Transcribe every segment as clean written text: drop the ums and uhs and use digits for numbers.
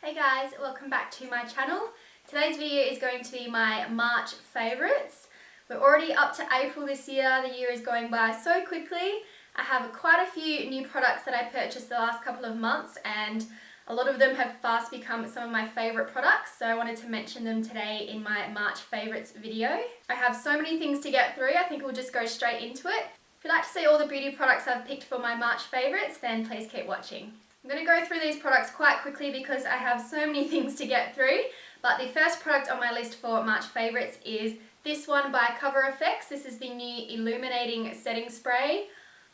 Hey guys, welcome back to my channel. Today's video is going to be my March favourites. We're already up to April this year. The year is going by so quickly. I have quite a few new products that I purchased the last couple of months and a lot of them have fast become some of my favourite products, so I wanted to mention them today in my March favourites video. I have so many things to get through, I think we'll just go straight into it. If you'd like to see all the beauty products I've picked for my March favourites, then please keep watching. I'm going to go through these products quite quickly because I have so many things to get through, but the first product on my list for March favourites is this one by Cover FX. This is the new Illuminating Setting Spray.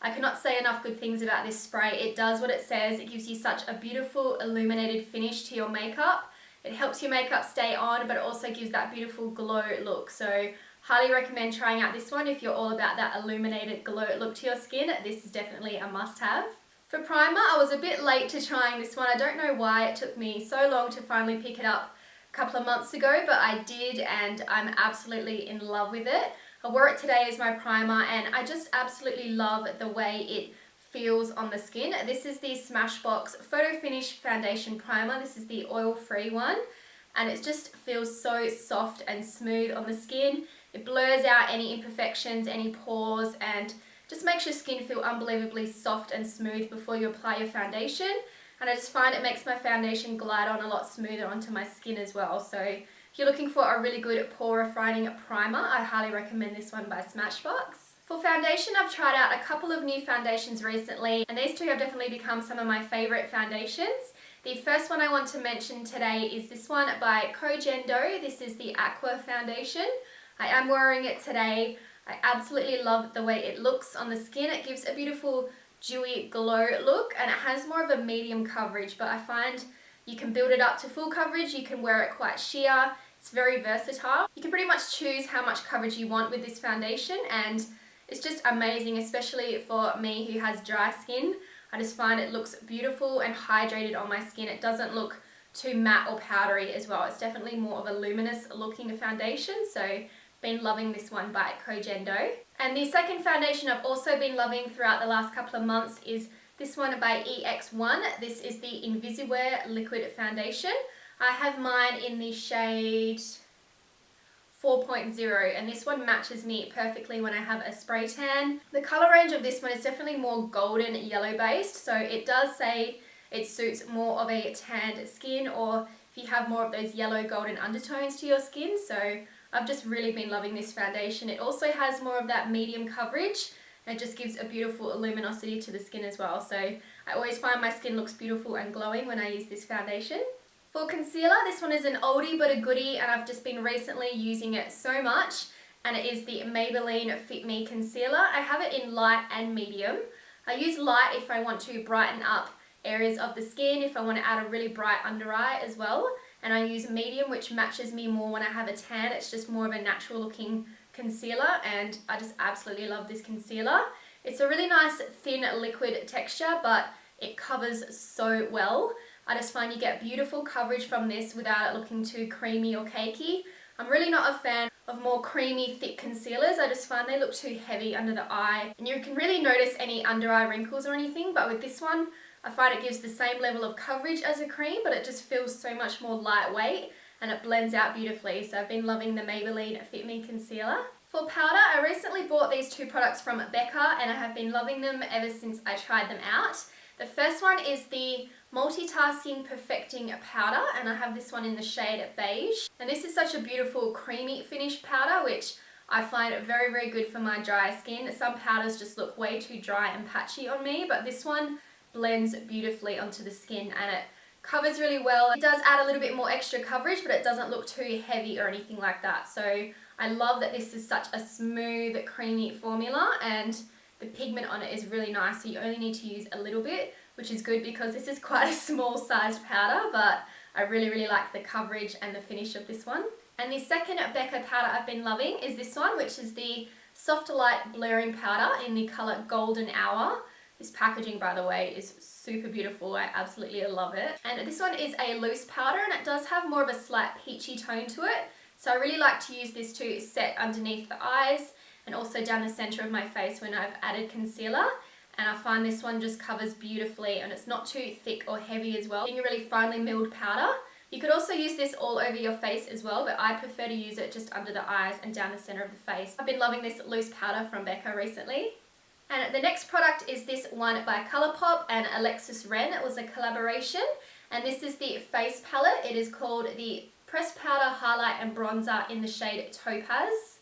I cannot say enough good things about this spray. It does what it says. It gives you such a beautiful illuminated finish to your makeup. It helps your makeup stay on, but it also gives that beautiful glow look. So highly recommend trying out this one if you're all about that illuminated glow look to your skin. This is definitely a must-have. For primer, I was a bit late to trying this one. I don't know why it took me so long to finally pick it up a couple of months ago, but I did and I'm absolutely in love with it. I wore it today as my primer and I just absolutely love the way it feels on the skin. This is the Smashbox Photo Finish Foundation Primer. This is the oil-free one and it just feels so soft and smooth on the skin. It blurs out any imperfections, any pores, and just makes your skin feel unbelievably soft and smooth before you apply your foundation. And I just find it makes my foundation glide on a lot smoother onto my skin as well. So if you're looking for a really good pore refining primer, I highly recommend this one by Smashbox. For foundation, I've tried out a couple of new foundations recently, and these two have definitely become some of my favourite foundations. The first one I want to mention today is this one by Kogendo. This is the Aqua foundation. I am wearing it today. I absolutely love the way it looks on the skin. It gives a beautiful dewy glow look and it has more of a medium coverage, but I find you can build it up to full coverage. You can wear it quite sheer. It's very versatile. You can pretty much choose how much coverage you want with this foundation and it's just amazing, especially for me who has dry skin. I just find it looks beautiful and hydrated on my skin. It doesn't look too matte or powdery as well. It's definitely more of a luminous looking foundation, so been loving this one by Kogendo. And the second foundation I've also been loving throughout the last couple of months is this one by EX1. This is the Invisiwear Liquid Foundation. I have mine in the shade 4.0 and this one matches me perfectly when I have a spray tan. The colour range of this one is definitely more golden yellow based, so it does say it suits more of a tanned skin or if you have more of those yellow golden undertones to your skin. So I've just really been loving this foundation. It also has more of that medium coverage and it just gives a beautiful luminosity to the skin as well. So I always find my skin looks beautiful and glowing when I use this foundation. For concealer, this one is an oldie but a goodie and I've just been recently using it so much, and it is the Maybelline Fit Me Concealer. I have it in light and medium. I use light if I want to brighten up areas of the skin, if I want to add a really bright under eye as well. And I use medium, which matches me more when I have a tan. It's just more of a natural looking concealer and I just absolutely love this concealer. It's a really nice thin liquid texture, but it covers so well. I just find you get beautiful coverage from this without it looking too creamy or cakey. I'm really not a fan of more creamy thick concealers. I just find they look too heavy under the eye and you can really notice any under eye wrinkles or anything, but with this one I find it gives the same level of coverage as a cream, but it just feels so much more lightweight and it blends out beautifully. So I've been loving the Maybelline Fit Me Concealer. For powder, I recently bought these two products from BECCA and I have been loving them ever since I tried them out. The first one is the Multitasking Perfecting Powder and I have this one in the shade Beige. And this is such a beautiful creamy finish powder, which I find very, very good for my dry skin. Some powders just look way too dry and patchy on me, but this one blends beautifully onto the skin and it covers really well. It does add a little bit more extra coverage, but it doesn't look too heavy or anything like that. So I love that this is such a smooth, creamy formula and the pigment on it is really nice. So you only need to use a little bit, which is good because this is quite a small sized powder, but I really, really like the coverage and the finish of this one. And the second BECCA powder I've been loving is this one, which is the Soft Light Blurring Powder in the colour Golden Hour. This packaging, by the way, is super beautiful. I absolutely love it. And this one is a loose powder and it does have more of a slight peachy tone to it. So I really like to use this to set underneath the eyes and also down the center of my face when I've added concealer. and I find this one just covers beautifully, and it's not too thick or heavy as well. Being a really finely milled powder. You could also use this all over your face as well, but I prefer to use it just under the eyes and down the center of the face. I've been loving this loose powder from BECCA recently. And the next product is this one by Colourpop and Alexis. It was a collaboration, and this is the face palette. It is called the Pressed Powder Highlight and Bronzer in the shade Topaz.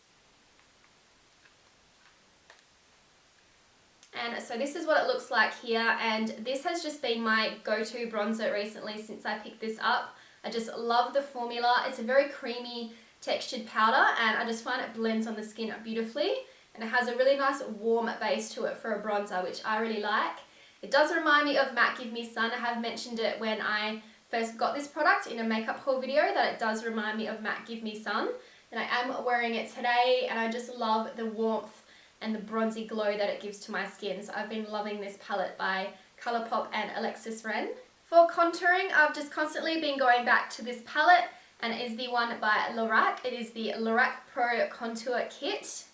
And so this is what it looks like here, and this has just been my go-to bronzer recently since I picked this up. I just love the formula. It's a very creamy textured powder, and I just find it blends on the skin beautifully, and it has a really nice warm base to it for a bronzer, which I really like. It does remind me of Matte Give Me Sun. I have mentioned it when I first got this product in a makeup haul video, that it does remind me of Matte Give Me Sun, and I am wearing it today, and I just love the warmth and the bronzy glow that it gives to my skin. So I've been loving this palette by Colourpop and Alexis. For contouring, I've just constantly been going back to this palette, and it is the one by Lorac. It is the Lorac Pro Contour Kit.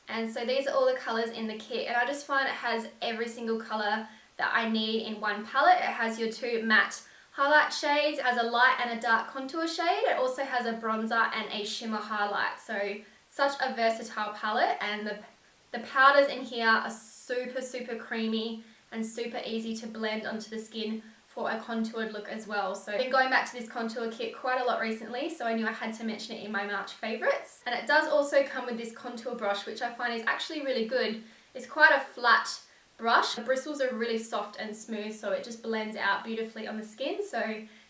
And so these are all the colours in the kit, and I just find it has every single colour that I need in one palette. It has your two matte highlight shades, it has a light and a dark contour shade. It also has a bronzer and a shimmer highlight. So such a versatile palette, and the powders in here are super creamy and super easy to blend onto the skin for a contoured look as well. So I've been going back to this contour kit quite a lot recently, so I knew I had to mention it in my March favourites. And it does also come with this contour brush, which I find is actually really good. It's quite a flat brush. The bristles are really soft and smooth, so it just blends out beautifully on the skin. So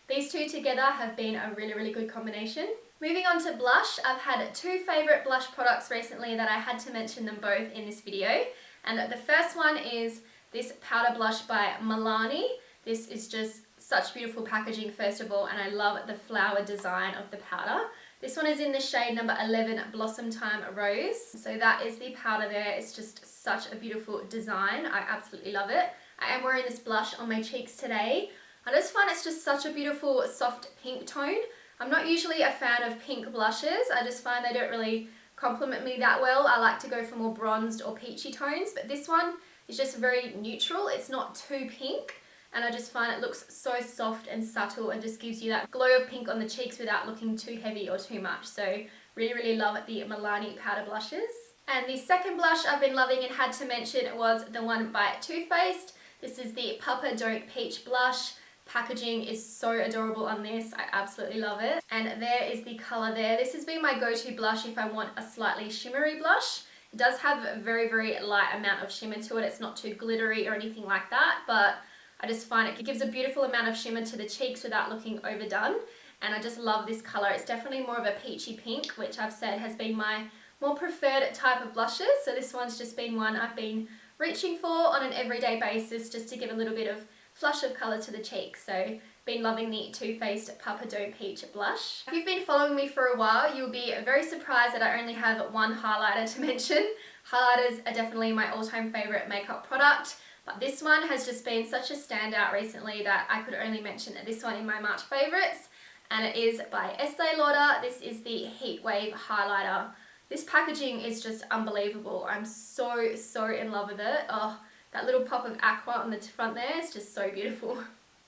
these two together have been a really good combination. Moving on to blush, I've had two favourite blush products recently that I had to mention them both in this video. And the first one is this powder blush by Milani. This is just such beautiful packaging first of all, and I love the flower design of the powder. This one is in the shade number 11, Blossomtime Rose. So that is the powder there. It's just such a beautiful design. I absolutely love it. I am wearing this blush on my cheeks today. I just find it's just such a beautiful soft pink tone. I'm not usually a fan of pink blushes. I just find they don't really complement me that well. I like to go for more bronzed or peachy tones, but this one is just very neutral. It's not too pink, and I just find it looks so soft and subtle and just gives you that glow of pink on the cheeks without looking too heavy or too much. So really love the Milani powder blushes. And the second blush I've been loving and had to mention was the one by Too Faced. This is the Papa Don't Peach blush. Packaging is so adorable on this. I absolutely love it. And there is the colour there. This has been my go-to blush if I want a slightly shimmery blush. It does have a very light amount of shimmer to it. It's not too glittery or anything like that, but I just find it gives a beautiful amount of shimmer to the cheeks without looking overdone. And I just love this colour. It's definitely more of a peachy pink, which I've said has been my more preferred type of blushes. So this one's just been one I've been reaching for on an everyday basis, just to give a little bit of flush of colour to the cheeks. So been loving the Too Faced Papa Don't Peach blush. If you've been following me for a while, you'll be very surprised that I only have one highlighter to mention. Highlighters are definitely my all-time favourite makeup product, but this one has just been such a standout recently that I could only mention this one in my March favourites, and it is by Estee Lauder. This is the Heatwave highlighter. This packaging is just unbelievable. I'm so in love with it. Oh, that little pop of Aqua on the front there is just so beautiful.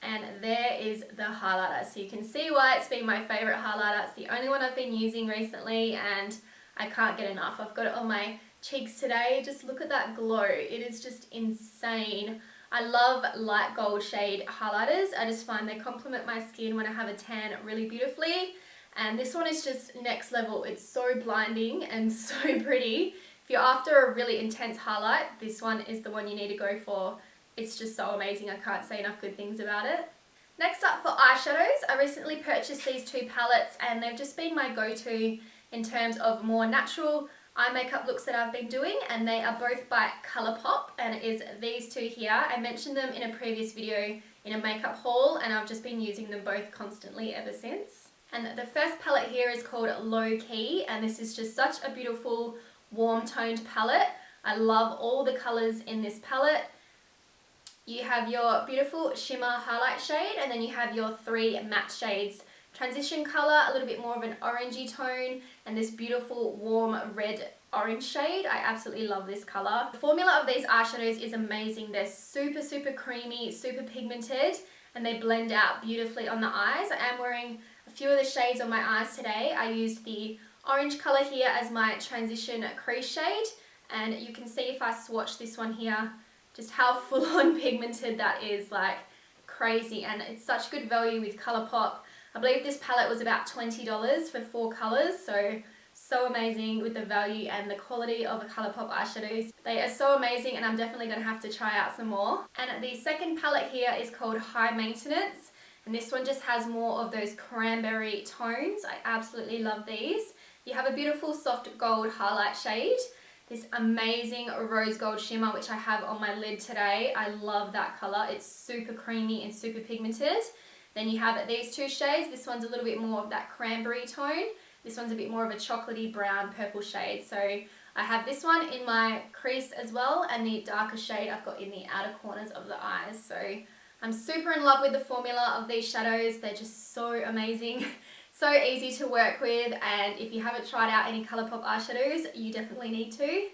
And there is the highlighter. So you can see why it's been my favourite highlighter. It's the only one I've been using recently, and I can't get enough. I've got it on my cheeks today. Just look at that glow. It is just insane. I love light gold shade highlighters. I just find they complement my skin when I have a tan really beautifully. And this one is just next level. It's so blinding and so pretty. If you're after a really intense highlight, this one is the one you need to go for. It's just so amazing. I can't say enough good things about it. Next up for eyeshadows, I recently purchased these two palettes, and they've just been my go-to in terms of more natural eye makeup looks that I've been doing, and they are both by Colourpop, and it is these two here. I mentioned them in a previous video in a makeup haul, and I've just been using them both constantly ever since. And the first palette here is called Low Key, and this is just such a beautiful warm toned palette. I love all the colours in this palette. You have your beautiful shimmer highlight shade, and then you have your three matte shades. Transition colour, a little bit more of an orangey tone, and this beautiful warm red orange shade. I absolutely love this color. The formula of these eyeshadows is amazing. They're super, super creamy, super pigmented, and they blend out beautifully on the eyes. I am wearing a few of the shades on my eyes today. I used the orange color here as my transition crease shade, and you can see if I swatch this one here, just how full on pigmented that is, like crazy. And it's such good value with Colourpop. I believe this palette was about $20 for 4 colors, so amazing with the value and the quality of the Colourpop eyeshadows. They are so amazing, and I'm definitely going to have to try out some more. And the second palette here is called High Maintenance, and this one just has more of those cranberry tones. I absolutely love these. You have a beautiful soft gold highlight shade, this amazing rose gold shimmer which I have on my lid today. I love that color. It's super creamy and super pigmented. Then you have these two shades. This one's a little bit more of that cranberry tone. This one's a bit more of a chocolatey brown purple shade. So I have this one in my crease as well, and the darker shade I've got in the outer corners of the eyes. So I'm super in love with the formula of these shadows. They're just so amazing. So easy to work with, and if you haven't tried out any Colourpop eyeshadows, you definitely need to.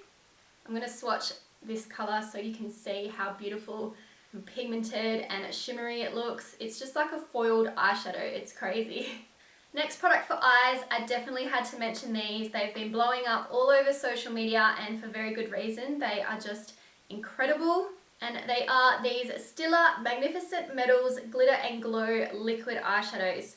I'm going to swatch this colour so you can see how beautiful and pigmented and shimmery it looks. It's just like a foiled eyeshadow. It's crazy. Next product for eyes, I definitely had to mention these. They've been blowing up all over social media, and for very good reason. They are just incredible, and they are these Stila Magnificent Metals Glitter and Glow Liquid Eyeshadows.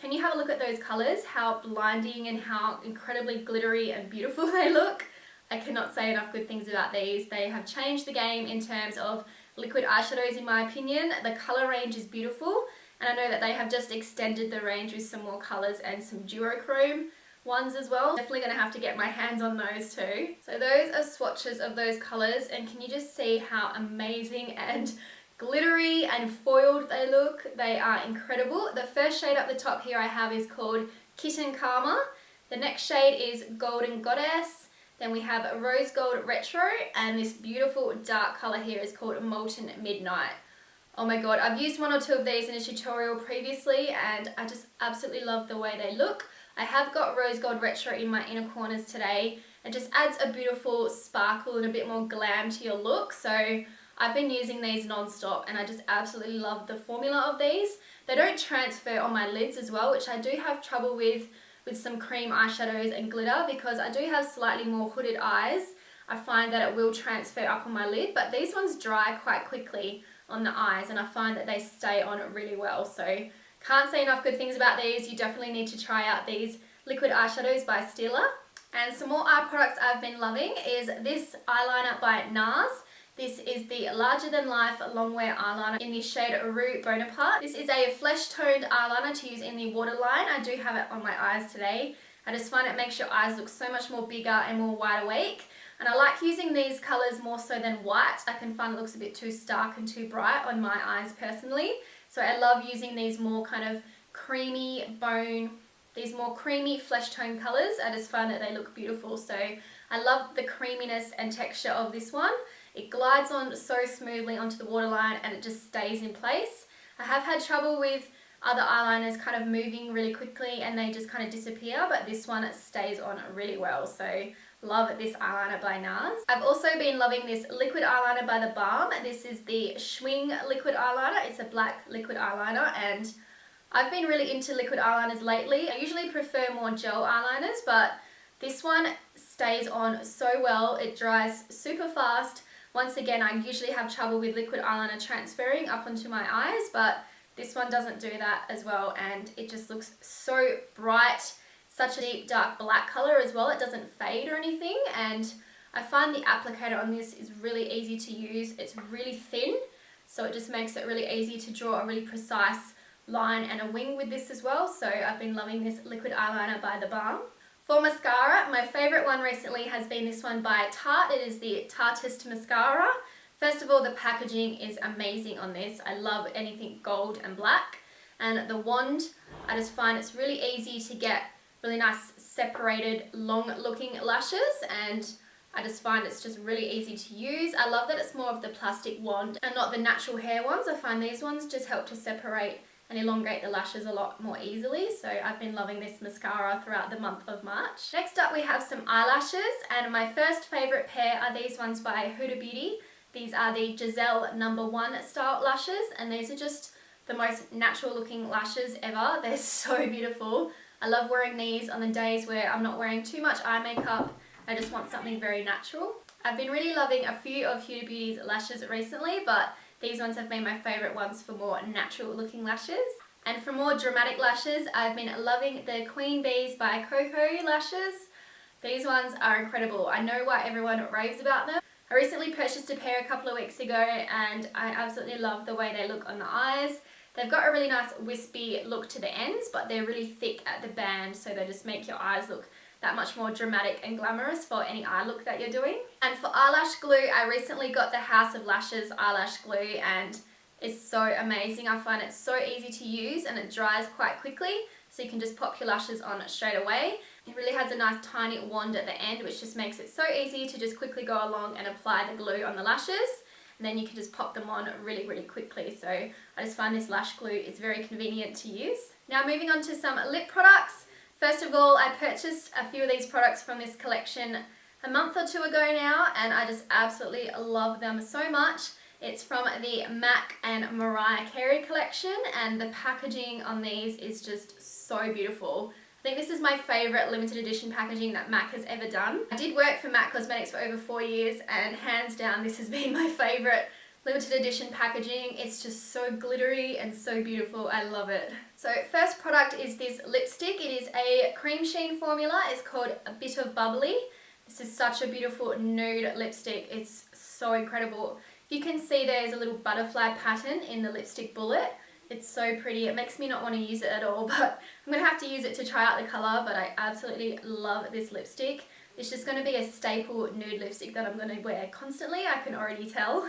Can you have a look at those colours? How blinding and how incredibly glittery and beautiful they look. I cannot say enough good things about these. They have changed the game in terms of liquid eyeshadows in my opinion. The colour range is beautiful, and I know that they have just extended the range with some more colours and some duochrome ones as well. Definitely going to have to get my hands on those too. So those are swatches of those colours, and can you just see how amazing and glittery and foiled they look? They are incredible. The first shade up the top here I have is called Kitten Karma. The next shade is Golden Goddess. Then we have Rose Gold Retro, and this beautiful dark colour here is called Molten Midnight. Oh my god, I've used one or two of these in a tutorial previously, and I just absolutely love the way they look. I have got Rose Gold Retro in my inner corners today. It just adds a beautiful sparkle and a bit more glam to your look. So I've been using these non-stop, and I just absolutely love the formula of these. They don't transfer on my lids as well, which I do have trouble with some cream eyeshadows and glitter, because I do have slightly more hooded eyes. I find that it will transfer up on my lid, but these ones dry quite quickly on the eyes, and I find that they stay on really well. So can't say enough good things about these. You definitely need to try out these liquid eyeshadows by Stila. And some more eye products I've been loving is this eyeliner by NARS. This is the Larger Than Life Longwear eyeliner in the shade Rue Bonapart. This is a flesh toned eyeliner to use in the waterline. I do have it on my eyes today. I just find it makes your eyes look so much more bigger and more wide awake. And I like using these colours more so than white. I can find it looks a bit too stark and too bright on my eyes personally. So I love using these more kind of creamy bone, these more creamy flesh tone colours. I just find that they look beautiful. So I love the creaminess and texture of this one. It glides on so smoothly onto the waterline, and it just stays in place. I have had trouble with other eyeliners kind of moving really quickly and they just kind of disappear, but this one stays on really well. So love this eyeliner by NARS. I've also been loving this liquid eyeliner by the Balm. This is the Schwing liquid eyeliner. It's a black liquid eyeliner, and I've been really into liquid eyeliners lately. I usually prefer more gel eyeliners, but this one stays on so well. It dries super fast. Once again, I usually have trouble with liquid eyeliner transferring up onto my eyes, but this one doesn't do that as well, and it just looks so bright. Such a deep dark black colour as well. It doesn't fade or anything, and I find the applicator on this is really easy to use. It's really thin, so it just makes it really easy to draw a really precise line and a wing with this as well. So I've been loving this liquid eyeliner by the Balm. For mascara, my favourite one recently has been this one by Tarte. It is the Tarteist mascara. First of all, the packaging is amazing on this. I love anything gold and black. And the wand, I just find it's really easy to get really nice separated long looking lashes, and I just find it's just really easy to use. I love that it's more of the plastic wand and not the natural hair ones. I find these ones just help to separate and elongate the lashes a lot more easily. So I've been loving this mascara throughout the month of March. Next up we have some eyelashes, and my first favourite pair are these ones by Huda Beauty. These are the Giselle #1 style lashes, and these are just the most natural looking lashes ever. They're so beautiful. I love wearing these on the days where I'm not wearing too much eye makeup. I just want something very natural. I've been really loving a few of Huda Beauty's lashes recently, but these ones have been my favourite ones for more natural looking lashes. And for more dramatic lashes, I've been loving the Queen Bees by Coco lashes. These ones are incredible. I know why everyone raves about them. I recently purchased a pair a couple of weeks ago and I absolutely love the way they look on the eyes. They've got a really nice wispy look to the ends, but they're really thick at the band, so they just make your eyes look that much more dramatic and glamorous for any eye look that you're doing. And for eyelash glue, I recently got the House of Lashes eyelash glue, and it's so amazing. I find it so easy to use and it dries quite quickly, so you can just pop your lashes on straight away. It really has a nice tiny wand at the end, which just makes it so easy to just quickly go along and apply the glue on the lashes. And then you can just pop them on really, really quickly. So I just find this lash glue is very convenient to use. Now moving on to some lip products. First of all, I purchased a few of these products from this collection a month or two ago now, and I just absolutely love them so much. It's from the MAC and Mariah Carey collection, and the packaging on these is just so beautiful. I think this is my favourite limited edition packaging that MAC has ever done. I did work for MAC Cosmetics for over 4 years, and hands down this has been my favourite limited edition packaging. It's just so glittery and so beautiful. I love it. So first product is this lipstick. It is a cream sheen formula. It's called A Bit of Bubbly. This is such a beautiful nude lipstick. It's so incredible. You can see there's a little butterfly pattern in the lipstick bullet. It's so pretty. It makes me not want to use it at all, but I'm going to have to use it to try out the colour, but I absolutely love this lipstick. It's just going to be a staple nude lipstick that I'm going to wear constantly, I can already tell.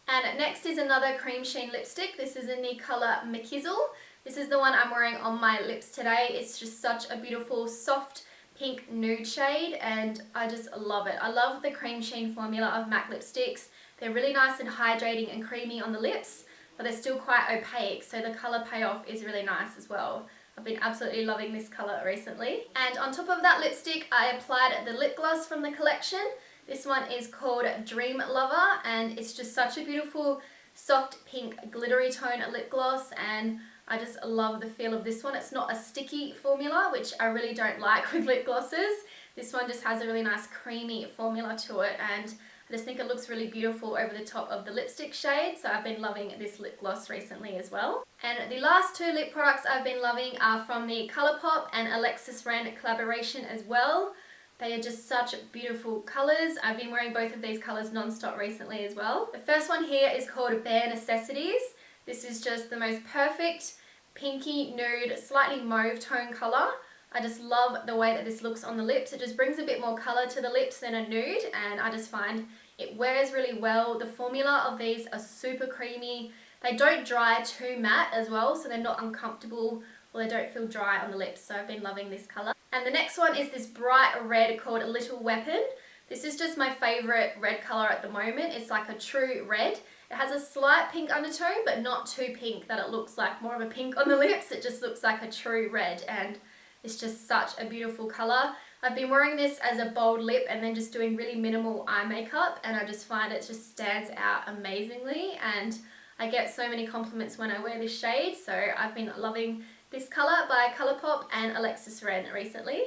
And next is another cream sheen lipstick. This is in the colour Makizzle. This is the one I'm wearing on my lips today. It's just such a beautiful soft pink nude shade, and I just love it. I love the cream sheen formula of MAC lipsticks. They're really nice and hydrating and creamy on the lips, but they're still quite opaque, so the colour payoff is really nice as well. I've been absolutely loving this colour recently. And on top of that lipstick, I applied the lip gloss from the collection. This one is called Dream Lover, and it's just such a beautiful soft pink glittery tone lip gloss, and I just love the feel of this one. It's not a sticky formula, which I really don't like with lip glosses. This one just has a really nice creamy formula to it, and I just think it looks really beautiful over the top of the lipstick shade, so I've been loving this lip gloss recently as well. And the last two lip products I've been loving are from the Colourpop and Alexis collaboration as well. They are just such beautiful colours. I've been wearing both of these colours non-stop recently as well. The first one here is called Bare Necessities. This is just the most perfect pinky nude, slightly mauve tone colour. I just love the way that this looks on the lips. It just brings a bit more colour to the lips than a nude, and I just find it wears really well. The formula of these are super creamy. They don't dry too matte as well, so they're not uncomfortable or they don't feel dry on the lips, so I've been loving this colour. And the next one is this bright red called Little Weapon. This is just my favourite red colour at the moment. It's like a true red. It has a slight pink undertone, but not too pink that it looks like more of a pink on the lips. It just looks like a true red, and it's just such a beautiful colour. I've been wearing this as a bold lip and then just doing really minimal eye makeup, and I just find it just stands out amazingly, and I get so many compliments when I wear this shade, so I've been loving this colour by Colourpop and Alexis recently.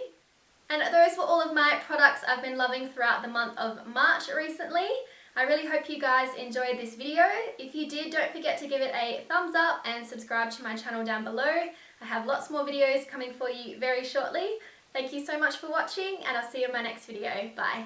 And those were all of my products I've been loving throughout the month of March recently. I really hope you guys enjoyed this video. If you did, don't forget to give it a thumbs up and subscribe to my channel down below. I have lots more videos coming for you very shortly. Thank you so much for watching, and I'll see you in my next video. Bye.